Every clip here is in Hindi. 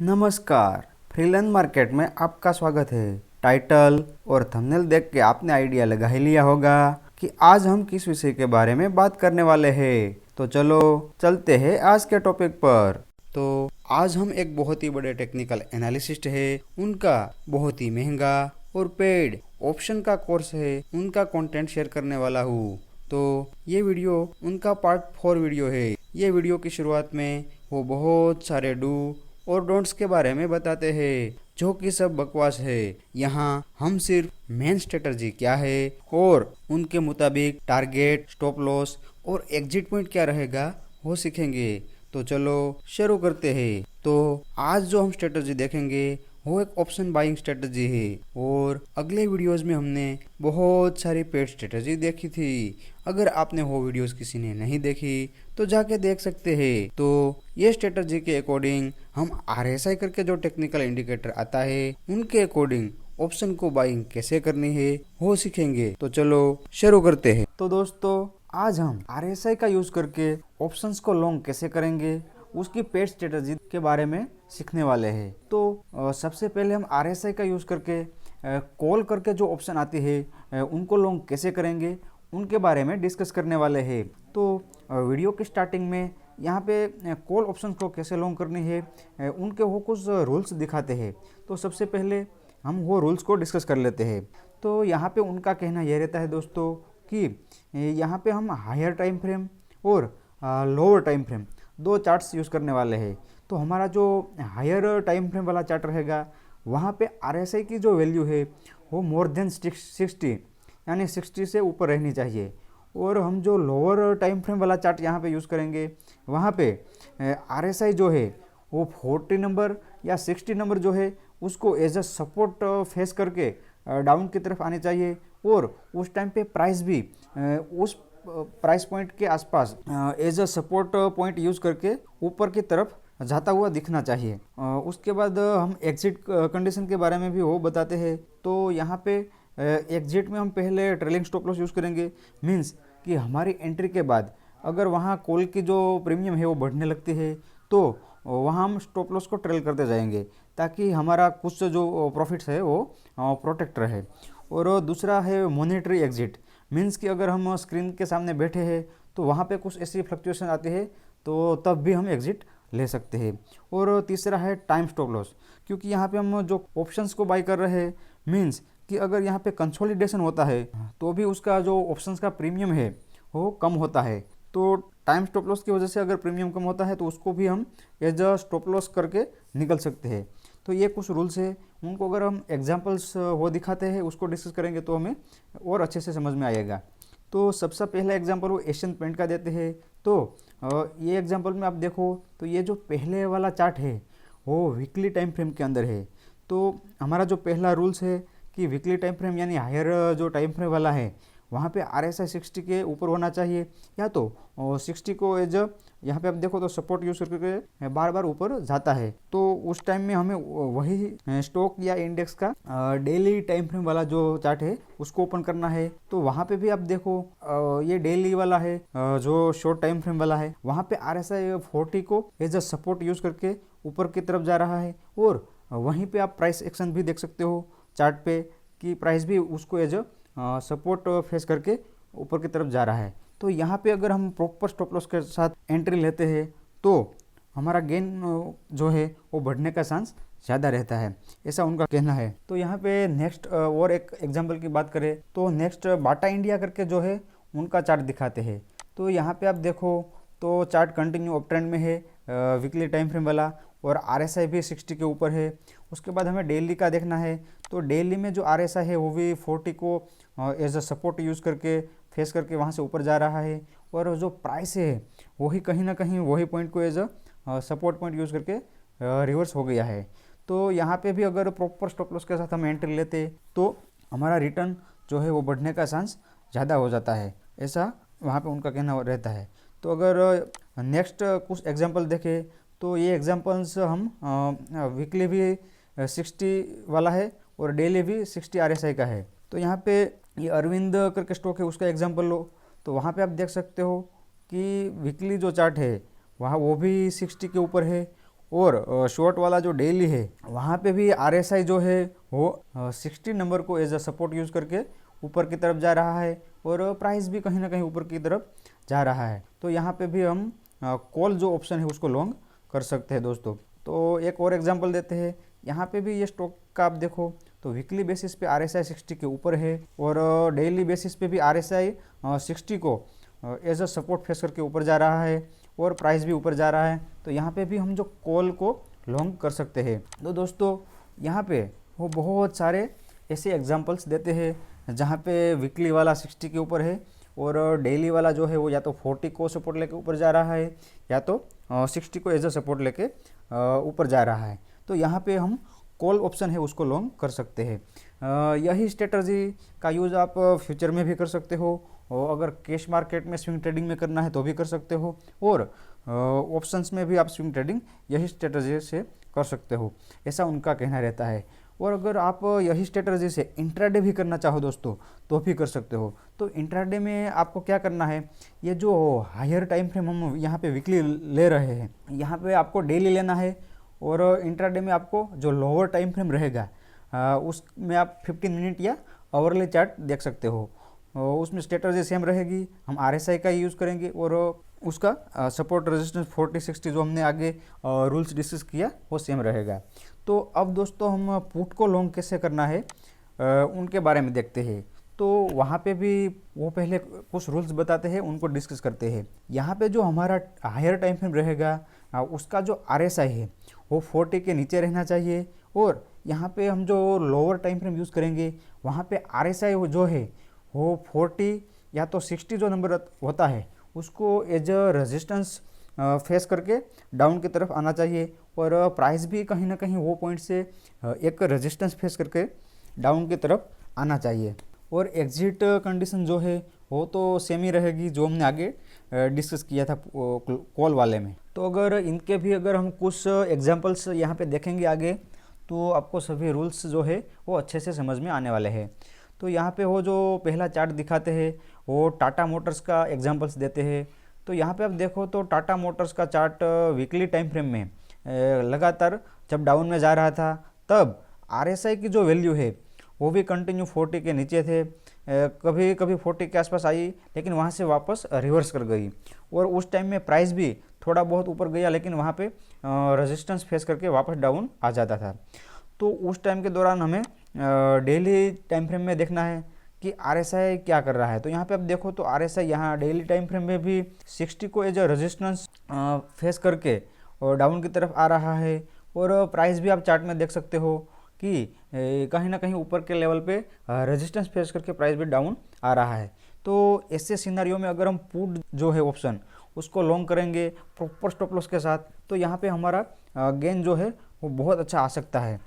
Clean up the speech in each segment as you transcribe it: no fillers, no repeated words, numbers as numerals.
नमस्कार। फ्रीलांस मार्केट में आपका स्वागत है। टाइटल और थंबनेल देख के आपने आइडिया लगा ही लिया होगा कि आज हम किस विषय के बारे में बात करने वाले हैं। तो चलो चलते हैं आज के टॉपिक पर। तो आज हम एक बहुत ही बड़े टेक्निकल एनालिसिस्ट है, उनका बहुत ही महंगा और पेड ऑप्शन का कोर्स है, उनका कंटेंट शेयर करने वाला हूँ। तो ये वीडियो उनका पार्ट 4 वीडियो है। ये वीडियो की शुरुआत में वो बहुत सारे डू और डोंट्स के बारे में बताते हैं, जो कि सब बकवास है। यहाँ हम सिर्फ मेन स्ट्रेटजी क्या है और उनके मुताबिक टारगेट, स्टॉप लॉस और एग्जिट पॉइंट क्या रहेगा वो सीखेंगे। तो चलो शुरू करते हैं। तो आज जो हम स्ट्रेटजी देखेंगे वो एक ऑप्शन बाइंग स्ट्रेटजी है, और अगले वीडियोस में हमने बहुत सारी पेड स्ट्रेटजी देखी थी। अगर आपने वो वीडियोस किसी ने नहीं देखी तो जाके देख सकते हैं। तो ये स्ट्रेटजी के अकॉर्डिंग हम RSI करके जो टेक्निकल इंडिकेटर आता है उनके अकॉर्डिंग ऑप्शन को बाइंग कैसे करनी है वो सीखेंगे। तो चलो शुरू करते हैं। तो दोस्तों, आज हम RSI का यूज करके ऑप्शंस को लॉन्ग कैसे करेंगे उसकी पेड स्ट्रेटजी के बारे में सीखने वाले हैं। तो सबसे पहले हम RSI का यूज करके कॉल करके जो ऑप्शन आती है उनको लॉन्ग कैसे करेंगे उनके बारे में डिस्कस करने वाले हैं। तो वीडियो की स्टार्टिंग में यहाँ पे कॉल ऑप्शन को कैसे लॉन्ग करनी है उनके वो कुछ रूल्स दिखाते हैं। तो सबसे पहले हम वो रूल्स को डिस्कस कर लेते हैं। तो यहाँ पे उनका कहना यह रहता है दोस्तों कि यहाँ पे हम हायर टाइम फ्रेम और लोअर टाइम फ्रेम दो चार्ट्स यूज़ करने वाले हैं। तो हमारा जो हायर टाइम फ्रेम वाला चार्ट रहेगा वहाँ पे RSI की जो वैल्यू है वो मोर देन 60 यानी 60 से ऊपर रहनी चाहिए। और हम जो लोअर टाइम फ्रेम वाला चार्ट यहाँ पे यूज़ करेंगे वहाँ पे RSI जो है वो 40 नंबर या 60 नंबर जो है उसको एज अ सपोर्ट फेस करके डाउन की तरफ आने चाहिए, और उस टाइम पे प्राइस भी उस प्राइस पॉइंट के आसपास as a support point use करके ऊपर की तरफ जाता हुआ दिखना चाहिए। उसके बाद हम एग्जिट कंडीशन के बारे में भी वो बताते हैं। तो यहाँ पे एग्जिट में हम पहले ट्रेलिंग स्टॉप लॉस यूज़ करेंगे। मींस कि हमारी एंट्री के बाद अगर वहाँ कॉल की जो प्रीमियम है वो बढ़ने लगती है तो वहाँ हम स्टॉप लॉस को ट्रेल करते जाएंगे, ताकि हमारा कुछ जो प्रॉफिट्स है वो प्रोटेक्ट रहे। और दूसरा है मॉनेटरी एग्जिट। मींस कि अगर हम स्क्रीन के सामने बैठे हैं तो वहाँ पे कुछ ऐसी फ्लक्चुएशन आती है तो तब भी हम एग्जिट ले सकते हैं। और तीसरा है टाइम स्टॉप लॉस, क्योंकि यहाँ पे हम जो ऑप्शंस को बाय कर रहे हैं मींस कि अगर यहाँ पे कंसोलिडेशन होता है तो भी उसका जो ऑप्शंस का प्रीमियम है वो कम होता है। तो टाइम स्टॉप लॉस की वजह से अगर प्रीमियम कम होता है तो उसको भी हम एज अ स्टॉप लॉस करके निकल सकते हैं। तो ये कुछ रूल्स है, उनको अगर हम एग्जांपल्स वो दिखाते हैं उसको डिस्कस करेंगे तो हमें और अच्छे से समझ में आएगा। तो सबसे पहला एग्जांपल वो एशियन पेंट का देते हैं। तो ये एग्जांपल में आप देखो तो ये जो पहले वाला चार्ट है वो वीकली टाइम फ्रेम के अंदर है। तो हमारा जो पहला रूल्स है कि वीकली टाइम फ्रेम यानी हायर जो टाइम फ्रेम वाला है वहाँ पे RSI 60 के ऊपर होना चाहिए, या तो 60 को एज यहाँ पे आप देखो तो सपोर्ट यूज करके बार बार ऊपर जाता है। तो उस टाइम में हमें वही स्टॉक या इंडेक्स का डेली टाइम फ्रेम वाला जो चार्ट है उसको ओपन करना है। तो वहाँ पे भी आप देखो ये डेली वाला है, जो शॉर्ट टाइम फ्रेम वाला है वहाँ पे RSI 40 को एज अ सपोर्ट यूज करके ऊपर की तरफ जा रहा है। और वहीं पे आप प्राइस एक्शन भी देख सकते हो चार्ट पे कि प्राइस भी उसको एज सपोर्ट फेस करके ऊपर की तरफ जा रहा है। तो यहाँ पे अगर हम प्रॉपर स्टॉप लॉस के साथ एंट्री लेते हैं तो हमारा गेन जो है वो बढ़ने का चांस ज़्यादा रहता है, ऐसा उनका कहना है। तो यहाँ पे नेक्स्ट और एक एग्जांपल की बात करें तो नेक्स्ट बाटा इंडिया करके जो है उनका चार्ट दिखाते हैं। तो यहाँ पे आप देखो तो चार्ट कंटिन्यू अप ट्रेंड में है वीकली टाइम फ्रेम वाला, और RSI भी 60 के ऊपर है। उसके बाद हमें डेली का देखना है। तो डेली में जो RSI है वो भी 40 को एज अ सपोर्ट यूज़ करके फेस करके वहाँ से ऊपर जा रहा है, और जो प्राइस है वही कहीं ना कहीं वही पॉइंट को as a support point use करके रिवर्स हो गया है। तो यहाँ पे भी अगर प्रॉपर स्टॉप लॉस के साथ हम एंट्री लेते तो हमारा रिटर्न जो है वो बढ़ने का चांस ज़्यादा हो जाता है, ऐसा वहाँ पे उनका कहना रहता है। तो अगर नेक्स्ट कुछ एग्जांपल देखें तो ये एग्जांपल्स हम वीकली भी 60 वाला है और डेली भी 60 RSI का है। तो यहाँ पे ये अरविंद करके स्टॉक है उसका एग्जांपल लो, तो वहाँ पे आप देख सकते हो कि वीकली जो चार्ट है वहाँ वो भी 60 के ऊपर है, और शॉर्ट वाला जो डेली है वहाँ पे भी RSI जो है वो 60 नंबर को एज अ सपोर्ट यूज़ करके ऊपर की तरफ जा रहा है और प्राइस भी कहीं ना कहीं ऊपर की तरफ जा रहा है। तो यहाँ पे भी हम कॉल जो ऑप्शन है उसको लॉन्ग कर सकते हैं दोस्तों। तो एक और एग्जांपल देते हैं, यहाँ पे भी ये स्टॉक का आप देखो तो वीकली बेसिस पे RSI 60 के ऊपर है और डेली बेसिस पे भी RSI 60 को एज अ सपोर्ट फेस करके ऊपर जा रहा है और प्राइस भी ऊपर जा रहा है। तो यहाँ पे भी हम जो कॉल को लॉन्ग कर सकते हैं। तो दोस्तों यहाँ पे वो बहुत सारे ऐसे एग्जांपल्स देते हैं जहाँ पे वीकली वाला 60 के ऊपर है और डेली वाला जो है वो या तो 40 को सपोर्ट लेके ऊपर जा रहा है या तो 60 को एज अ सपोर्ट लेके ऊपर जा रहा है। तो यहाँ पे हम कॉल ऑप्शन है उसको लॉन्ग कर सकते हैं। यही स्ट्रेटजी का यूज़ आप फ्यूचर में भी कर सकते हो और अगर कैश मार्केट में स्विंग ट्रेडिंग में करना है तो भी कर सकते हो और ऑप्शंस में भी आप स्विंग ट्रेडिंग यही स्ट्रेटजी से कर सकते हो, ऐसा उनका कहना रहता है। और अगर आप यही स्ट्रेटजी से इंट्राडे भी करना चाहो दोस्तों तो भी कर सकते हो। तो इंट्राडे में आपको क्या करना है, ये जो हायर टाइम फ्रेम हम यहाँ पे वीकली ले रहे हैं यहाँ पे आपको डेली लेना है और इंट्राडे में आपको जो लोअर टाइम फ्रेम रहेगा उसमें आप 15 मिनट या आवरली चार्ट देख सकते हो। उसमें स्ट्रेटजी सेम रहेगी, हम RSI का यूज़ करेंगे और उसका सपोर्ट रेजिस्टेंस 40-60 जो हमने आगे रूल्स डिस्कस किया वो सेम रहेगा। तो अब दोस्तों हम पुट को लॉन्ग कैसे करना है उनके बारे में देखते हैं। तो वहाँ पे भी वो पहले कुछ रूल्स बताते हैं, उनको डिस्कस करते हैं। यहाँ पे जो हमारा हायर टाइम फ्रेम रहेगा उसका जो RSI है वो 40 के नीचे रहना चाहिए और यहाँ पे हम जो लोअर टाइम फ्रेम यूज़ करेंगे वहाँ पे RSI जो है वो 40 या तो 60 जो नंबर होता है उसको एज अ रेजिस्टेंस फेस करके डाउन की तरफ आना चाहिए और प्राइस भी कहीं ना कहीं वो पॉइंट से एक रेजिस्टेंस फेस करके डाउन की तरफ आना चाहिए। और एग्जिट कंडीशन जो है वो तो सेम ही रहेगी जो हमने आगे डिस्कस किया था कॉल वाले में। तो अगर इनके भी अगर हम कुछ एग्जांपल्स यहाँ पे देखेंगे आगे तो आपको सभी रूल्स जो है वो अच्छे से समझ में आने वाले हैं। तो यहाँ पे वो जो पहला चार्ट दिखाते हैं वो टाटा मोटर्स का एग्जांपल्स देते हैं। तो यहाँ पे आप देखो तो टाटा मोटर्स का चार्ट वीकली टाइम फ्रेम में लगातार जब डाउन में जा रहा था तब RSI की जो वैल्यू है वो भी कंटिन्यू 40 के नीचे थे, कभी कभी 40 के आसपास आई लेकिन वहाँ से वापस रिवर्स कर गई और उस टाइम में प्राइस भी थोड़ा बहुत ऊपर गया लेकिन वहाँ पे रेजिस्टेंस फेस करके वापस डाउन आ जाता था। तो उस टाइम के दौरान हमें डेली टाइम फ्रेम में देखना है कि RSI क्या कर रहा है। तो यहाँ पे आप देखो तो RSI यहाँ डेली टाइम फ्रेम में भी 60 को एज अ रेजिस्टेंस फेस करके और डाउन की तरफ आ रहा है और प्राइस भी आप चार्ट में देख सकते हो कि कहीं ना कहीं ऊपर के लेवल पे रेजिस्टेंस फेस करके प्राइस भी डाउन आ रहा है। तो ऐसे सिनारियो में अगर हम पुट जो है ऑप्शन उसको लॉन्ग करेंगे प्रॉपर स्टॉप लॉस के साथ तो यहाँ पे हमारा गेन जो है वो बहुत अच्छा आ सकता है।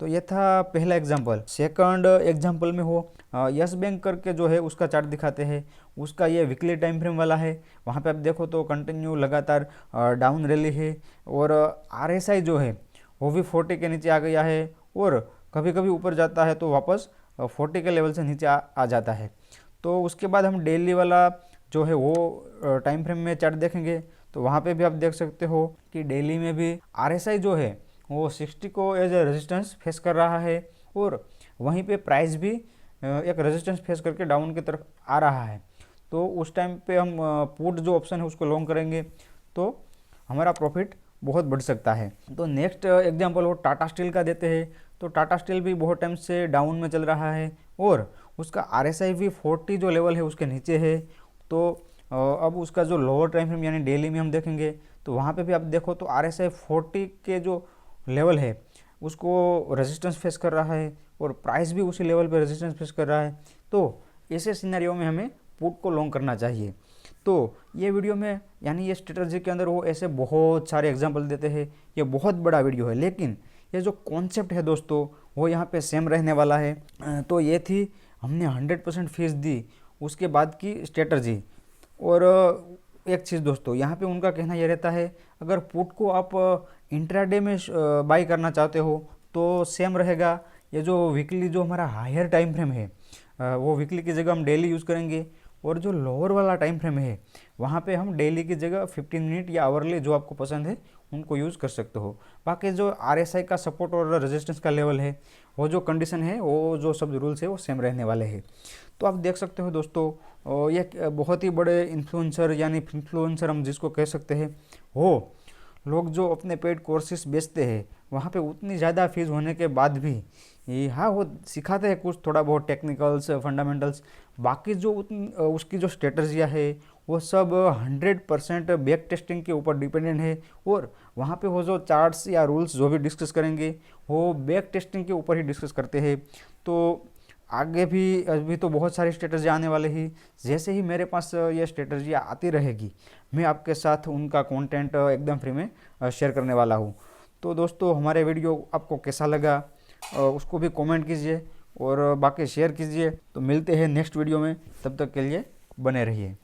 तो ये था पहला एग्जांपल। सेकंड एग्जांपल में हो यस बैंक करके जो है उसका चार्ट दिखाते हैं, उसका ये वीकली टाइम फ्रेम वाला है। वहाँ पे आप देखो तो कंटिन्यू लगातार डाउन रैली है और RSI जो है वो भी 40 के नीचे आ गया है और कभी कभी ऊपर जाता है तो वापस 40 के लेवल से नीचे आ जाता है। तो उसके बाद हम डेली वाला जो है वो टाइम फ्रेम में चार्ट देखेंगे तो वहाँ पे भी आप देख सकते हो कि डेली में भी RSI जो है वो 60 को एज ए रेजिस्टेंस फेस कर रहा है और वहीं पे प्राइस भी एक रेजिस्टेंस फेस करके डाउन की तरफ आ रहा है। तो उस टाइम पे हम पुट जो ऑप्शन है उसको लॉन्ग करेंगे तो हमारा प्रॉफिट बहुत बढ़ सकता है। तो नेक्स्ट एग्जांपल वो टाटा स्टील का देते हैं। तो टाटा स्टील भी बहुत टाइम से डाउन में चल रहा है और उसका RSI भी 40 जो लेवल है उसके नीचे है। तो अब उसका जो लोअर टाइम फ्रेम यानी डेली में हम देखेंगे तो वहाँ पे भी आप देखो तो RSI 40 के जो लेवल है उसको रेजिस्टेंस फेस कर रहा है और प्राइस भी उसी लेवल पे रेजिस्टेंस फेस कर रहा है। तो ऐसे सिनेरियो में हमें पुट को लॉन्ग करना चाहिए। तो ये वीडियो में यानी ये स्ट्रेटजी के अंदर वो ऐसे बहुत सारे एग्जांपल देते हैं, ये बहुत बड़ा वीडियो है लेकिन ये जो कॉन्सेप्ट है दोस्तों वो यहाँ पे सेम रहने वाला है। तो ये थी हमने 100% फीस दी उसके बाद की स्ट्रेटजी। और एक चीज़ दोस्तों यहाँ पे उनका कहना ये रहता है अगर पुट को आप इंट्राडे में बाई करना चाहते हो तो सेम रहेगा। ये जो वीकली जो हमारा हायर टाइम फ्रेम है वो वीकली की जगह हम डेली यूज़ करेंगे और जो लोअर वाला टाइम फ्रेम है वहाँ पे हम डेली की जगह 15 मिनट या आवरली जो आपको पसंद है उनको यूज़ कर सकते हो। बाकी जो RSI का सपोर्ट और रेजिस्टेंस का लेवल है, वो जो कंडीशन है, वो जो सब रूल्स है वो सेम रहने वाले हैं। तो आप देख सकते हो दोस्तों, ये बहुत ही बड़े इन्फ्लुएंसर यानी इन्फ्लुएंसर हम जिसको कह सकते हैं, वो लोग जो अपने पेड कोर्सेज बेचते हैं, वहाँ पे उतनी ज़्यादा फीस होने के बाद भी हाँ वो सिखाते हैं कुछ थोड़ा बहुत टेक्निकल्स फंडामेंटल्स, बाकी जो उसकी जो स्ट्रेटजियाँ है वो सब 100% बैक टेस्टिंग के ऊपर डिपेंडेंट है। और वहाँ पे वो जो चार्ट्स या रूल्स जो भी डिस्कस करेंगे वो बैक टेस्टिंग के ऊपर ही डिस्कस करते हैं। तो आगे भी अभी तो बहुत सारी स्ट्रेटजी आने वाले ही, जैसे ही मेरे पास ये स्ट्रेटजी आती रहेगी मैं आपके साथ उनका कंटेंट एकदम फ्री में शेयर करने वाला हूँ। तो दोस्तों हमारे वीडियो आपको कैसा लगा उसको भी कमेंट कीजिए और बाकी शेयर कीजिए। तो मिलते हैं नेक्स्ट वीडियो में, तब तक के लिए बने रहिए।